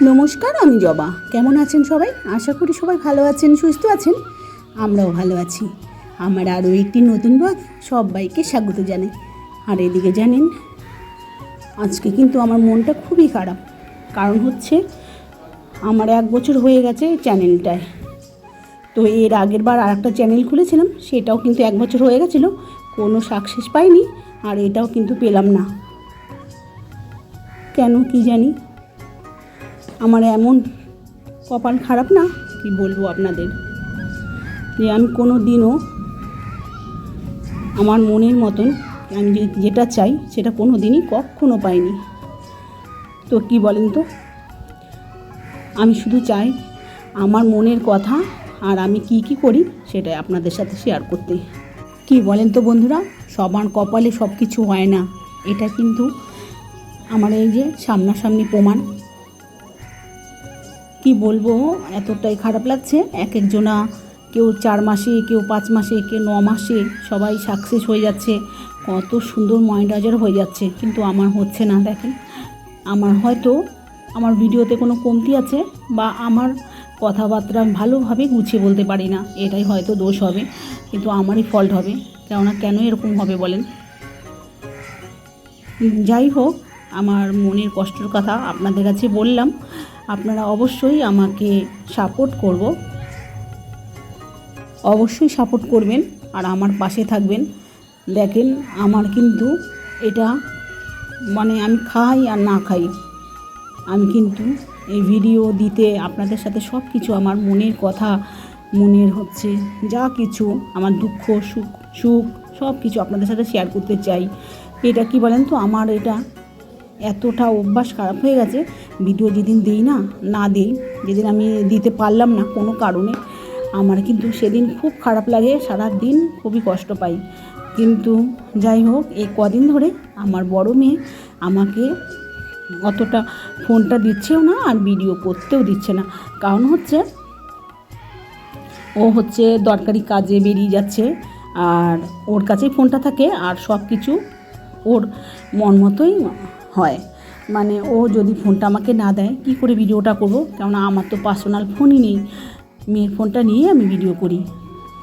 নমস্কার, আমি জবা। কেমন আছেন সবাই? আশা করি সবাই ভালো আছেন, সুস্থ আছেন। আমরাও ভালো আছি। আমার আরও একটি নতুন ব্লগ সবাইকে স্বাগত জানাই। আর এদিকে জানেন, আজকে কিন্তু আমার মনটা খুবই খারাপ। কারণ হচ্ছে আমার 1 বছর হয়ে গেছে চ্যানেলটায়। তো এর আগের বার আরেকটা চ্যানেল খুলেছিলাম, সেটাও কিন্তু 1 বছর হয়ে গেছিলো, কোনো সাকসেস পাইনি। আর এটাও কিন্তু পেলাম না, কেন কি জানি। আমার এমন কপাল খারাপ না, কি বলবো আপনাদের, যে আমি কোনো দিনও আমার মনের মতন আমি যেটা চাই সেটা কোনো দিনই কখনো পাইনি। তো কি বলেন তো, আমি শুধু চাই আমার মনের কথা আর আমি কি কি করি সেটাই আপনাদের সাথে শেয়ার করতে। কি বলেন তো বন্ধুরা, সবার কপালে সব কিছু হয় না, এটা কিন্তু আমার এই যে সামনাসামনি প্রমাণ। কি বলবো, এতটাই খারাপ লাগছে। এক একজনা কেউ 4 মাসে, কেউ 5 মাসে, কেউ 9 মাসে সবাই সাকসেস হয়ে যাচ্ছে, কত সুন্দর মনিটাইজার হয়ে যাচ্ছে, কিন্তু আমার হচ্ছে না। দেখেন, আমার হয়তো আমার ভিডিওতে কোনো কমতি আছে, বা আমার কথাবার্তা ভালোভাবে গুছিয়ে বলতে পারি না, এটাই হয়তো দোষ হবে, কিন্তু আমারই ফল্ট হবে। কেননা কেন এরকম হবে বলেন? যাই হোক, আমার মনের কষ্টের কথা আপনাদের কাছে বললাম। আপনারা অবশ্যই আমাকে অবশ্যই সাপোর্ট করবেন আর আমার পাশে থাকবেন। দেখেন, আমার কিন্তু এটা মানে আমি খাই আর না খাই, আমি কিন্তু এই ভিডিও দিতে আপনাদের সাথে সব কিছু আমার মনের কথা, মনের হচ্ছে যা কিছু আমার দুঃখ সুখ সব কিছু আপনাদের সাথে শেয়ার করতে চাই। এটা কি বলেন তো, আমার এটা এতটা অভ্যাস খারাপ হয়ে গেছে, ভিডিও যেদিন দিই না দিই, যেদিন আমি দিতে পারলাম না কোনো কারণে, আমার কিন্তু সেদিন খুব খারাপ লাগে, সারা দিন খুবই কষ্ট পাই। কিন্তু যাই হোক, এই কদিন ধরে আমার বড় মেয়ে আমাকে অতটা ফোনটা দিচ্ছেও না আর ভিডিও করতেও দিচ্ছে না। কারণ হচ্ছে ও হচ্ছে দরকারি কাজে বেরিয়ে যাচ্ছে, আর ওর কাছেই ফোনটা থাকে, আর সব কিছু ওর মন মতোই হয়। মানে ও যদি ফোনটা আমাকে না দেয়, কী করে ভিডিওটা করবো? কেননা আমার তো পার্সোনাল ফোনই নেই, মেয়ের ফোনটা নিয়ে আমি ভিডিও করি।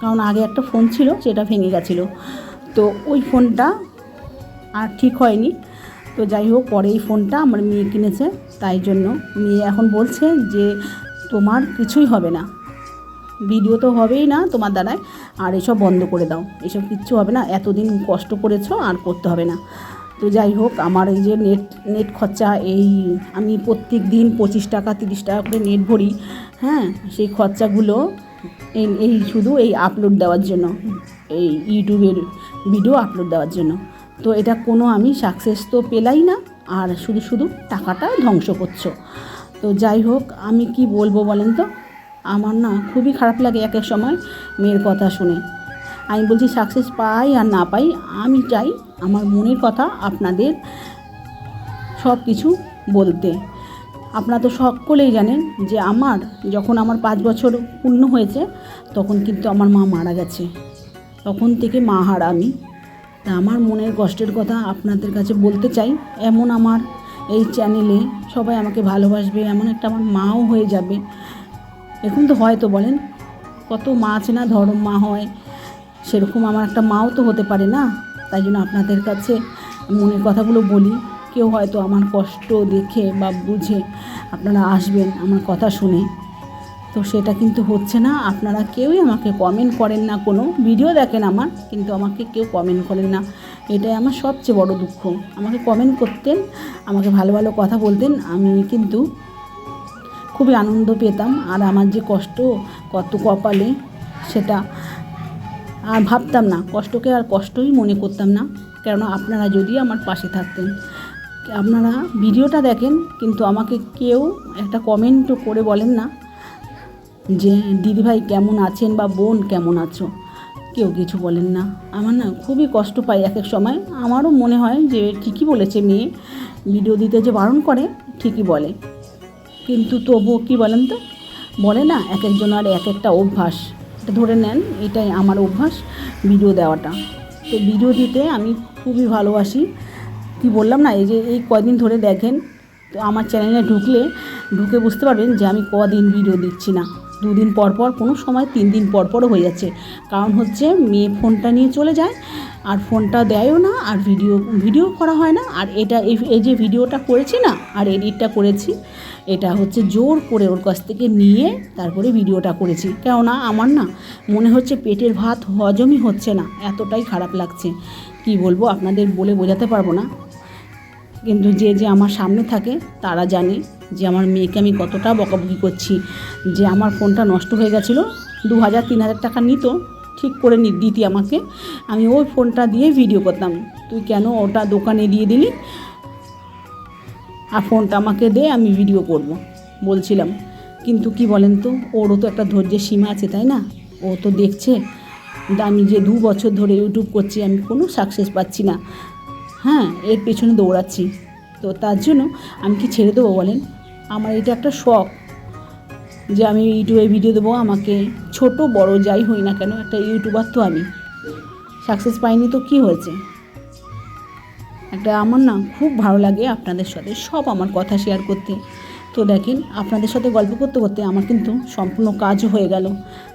কারণ আগে একটা ফোন ছিল, সেটা ভেঙে গেছিলো, তো ওই ফোনটা আর ঠিক হয়নি। তো যাই হোক, পরে এই ফোনটা আমার মেয়ে কিনেছে, তাই জন্য মেয়ে এখন বলছে যে তোমার কিছুই হবে না, ভিডিও তো হবেই না তোমার দ্বারায়, আর এসব বন্ধ করে দাও, এসব কিচ্ছু হবে না, এতদিন কষ্ট করেছো আর করতে হবে না। তো যাই হোক, আমার এই যে নেট খরচা, এই আমি প্রত্যেক দিন 25 টাকা 30 টাকা করে নেট ভরি, হ্যাঁ, সেই খরচাগুলো এই শুধু এই আপলোড দেওয়ার জন্য, এই ইউটিউবের ভিডিও আপলোড দেওয়ার জন্য। তো এটা কোনো আমি সাকসেস তো পেলাই না, আর শুধু টাকাটা ধ্বংস করছো। তো যাই হোক, আমি কি বলবো বলেন তো, আমার না খুবই খারাপ লাগে এক এক সময় মেয়ের কথা শুনে। আমি বলছি সাকসেস পাই আর না পাই, আমি চাই আমার মনের কথা আপনাদের সব কিছু বলতে। আপনারা তো সকলেই জানেন যে যখন আমার 5 বছর পূর্ণ হয়েছে, তখন কিন্তু আমার মা মারা গেছে। তখন থেকে মা হারা আমি। তা আমার মনের কষ্টের কথা আপনাদের কাছে বলতে চাই। এমন আমার এই চ্যানেলে সবাই আমাকে ভালোবাসবে, এমন একটা আমার মাও হয়ে যাবে। এখন তো হয়তো বলেন, কত মা আছে না, ধরম মা হয়, সেরকম আমার একটা মাও তো হতে পারে না। তাই জন্য আপনাদের কাছে মনের কথাগুলো বলি। কেউ হয়তো আমার কষ্ট দেখে বা বুঝে আপনারা আসবেন আমার কথা শুনে, তো সেটা কিন্তু হচ্ছে না। আপনারা কেউই আমাকে কমেন্ট করেন না, কোনো ভিডিও দেখেন আমার, কিন্তু আমাকে কেউ কমেন্ট করেন না, এটাই আমার সবচেয়ে বড় দুঃখ। আমাকে কমেন্ট করতেন, আমাকে ভালো ভালো কথা বলতেন, আমি কিন্তু খুবই আনন্দ পেতাম। আর আমার যে কষ্ট কত কপালে, সেটা আর ভাবতাম না, কষ্টকে আর কষ্টই মনে করতাম না। কেননা আপনারা যদি আমার পাশে থাকতেন, আপনারা ভিডিওটা দেখেন, কিন্তু আমাকে কেউ একটা কমেন্টও করে বলেন না যে দিদিভাই কেমন আছেন বা বোন কেমন আছো, কেউ কিছু বলেন না। আমার না খুবই কষ্ট পাই এক এক সময়। আমারও মনে হয় যে ঠিকই বলেছে মেয়ে, ভিডিও দিতে যে বারণ করে ঠিকই বলে, কিন্তু তবুও কী বলেন তো, বলে না এক একজনের এক একটা অভ্যাস, এটা ধরে নেন এটাই আমার অভ্যাস, ভিডিও দেওয়াটা। তো ভিডিও দিতে আমি খুবই ভালোবাসি। কি বললাম না, এই যে এই কয়দিন ধরে দেখেন তো আমার চ্যানেলে ঢুকে বুঝতে পারবেন যে আমি কদিন ভিডিও দিচ্ছি না। 2 দিন পর পর, কোনো সময় 3 দিন পর পরও হয়ে যাচ্ছে। কারণ হচ্ছে মেয়ে ফোনটা নিয়ে চলে যায় আর ফোনটা দেয়ও না, আর ভিডিও করা হয় না। আর এই যে ভিডিওটা করেছি না আর এডিটটা করেছি, এটা হচ্ছে জোর করে ওর কাছ থেকে নিয়ে তারপরে ভিডিওটা করেছি। কেননা আমার না মনে হচ্ছে পেটের ভাত হজমই হচ্ছে না, এতটাই খারাপ লাগছে। কি বলবো আপনাদের বলে বোঝাতে পারবো না। কিন্তু যে আমার সামনে থাকে তারা জানে যে আমার মেয়েকে আমি কতটা বকাবকি করছি। যে আমার ফোনটা নষ্ট হয়ে গেছিলো, 2000-3000 টাকা নিত, ঠিক করে দিতি আমাকে, আমি ওই ফোনটা দিয়ে ভিডিও করতাম। তুই কেন ওটা দোকানে দিয়ে দিলি, আর ফোনটা আমাকে দে, আমি ভিডিও করব বলছিলাম। কিন্তু কি বলেন তো, ওরও তো একটা ধৈর্যের সীমা আছে, তাই না? ও তো দেখছে আমি যে 2 বছর ধরে ইউটিউব করছি, আমি কোনো সাকসেস পাচ্ছি না, হ্যাঁ, এর পেছনে দৌড়াচ্ছি। তো তার জন্য আমি কি ছেড়ে দেবো বলেন? আমার এটা একটা শখ যে আমি ইউটিউবে ভিডিও দেবো। আমাকে ছোট বড় যাই হই না কেন, একটা ইউটিউবার তো আমি। সাকসেস পাইনি তো কি হয়েছে? আমার না খুব ভালো লাগে আপনাদের সাথে সব আমার কথা শেয়ার করতে। তো দেখেন, আপনাদের সাথে গল্প করতে করতে আমার কিন্তু সম্পূর্ণ কাজও হয়ে গেল।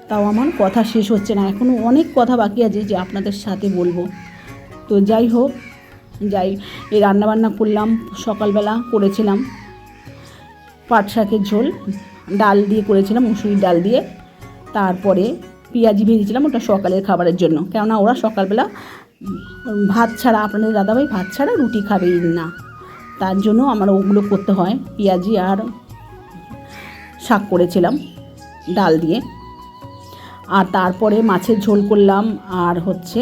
তাও আমার কথা শেষ হচ্ছে না, এখনও অনেক কথা বাকি আছে যে আপনাদের সাথে বলবো। তো যাই হোক, এই রান্নাবান্না করলাম। সকালবেলা করেছিলাম পাট শাকের ঝোল, ডাল দিয়ে করেছিলাম, মুসুরির ডাল দিয়ে। তারপরে পেঁয়াজি ভেজেছিলাম, ওটা সকালের খাবারের জন্য। কেননা ওরা সকালবেলা ভাত ছাড়া, আপনাদের দাদাভাই ভাত ছাড়া রুটি খাবেই না, তার জন্য আমার ওগুলো করতে হয়। পেঁয়াজি আর শাক করেছিলাম ডাল দিয়ে। আর তারপরে মাছের ঝোল করলাম, আর হচ্ছে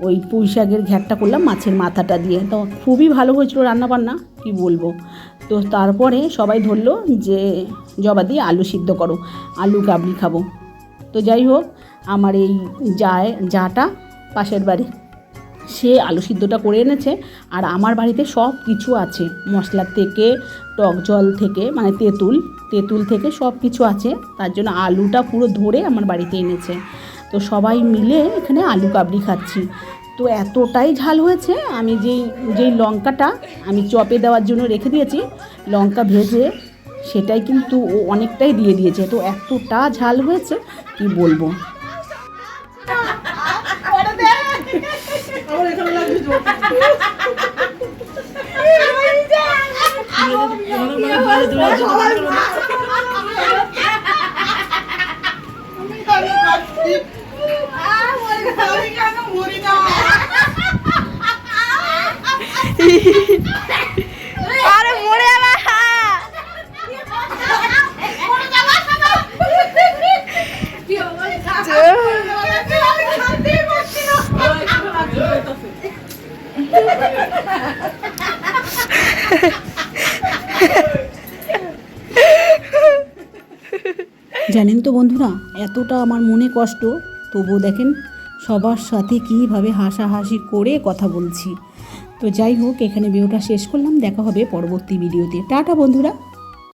ওই পুঁই শাকের ঘ্যাটটা করলাম মাছের মাথাটা দিয়ে। তো খুবই ভালো হয়েছিল রান্নাবান্না, কি বলবো। তো তারপরে সবাই ধরলো যে জবা দিয়ে আলু সিদ্ধ করো, আলু কাবলি খাবো। তো যাই হোক, আমার এই যাটা পাশের বাড়ি, সে আলু সিদ্ধটা করে এনেছে। আর আমার বাড়িতে সব কিছু আছে, মশলার থেকে টক জল থেকে, মানে তেঁতুল থেকে সব কিছু আছে। তার জন্য আলুটা পুরো ধরে আমার বাড়িতে এনেছে। তো সবাই মিলে এখানে আলু কাবলি খাচ্ছি। তো এতটাই ঝাল হয়েছে, আমি যেই লঙ্কাটা আমি চপে দেওয়ার জন্য রেখে দিয়েছি, লঙ্কা ভেজে, সেটাই কিন্তু ও অনেকটাই দিয়ে দিয়েছে। তো এতটা ঝাল হয়েছে কি বলবো। আরে মরে যাবা। জানেন তো বন্ধুরা, এতটা আমার মনে কষ্ট, তবুও দেখেন সবার সাথে কীভাবে হাসাহাসি করে কথা বলছি। তো যাই হোক, এখানে ভিডিওটা শেষ করলাম। দেখা হবে পরবর্তী ভিডিওতে। টাটা বন্ধুরা।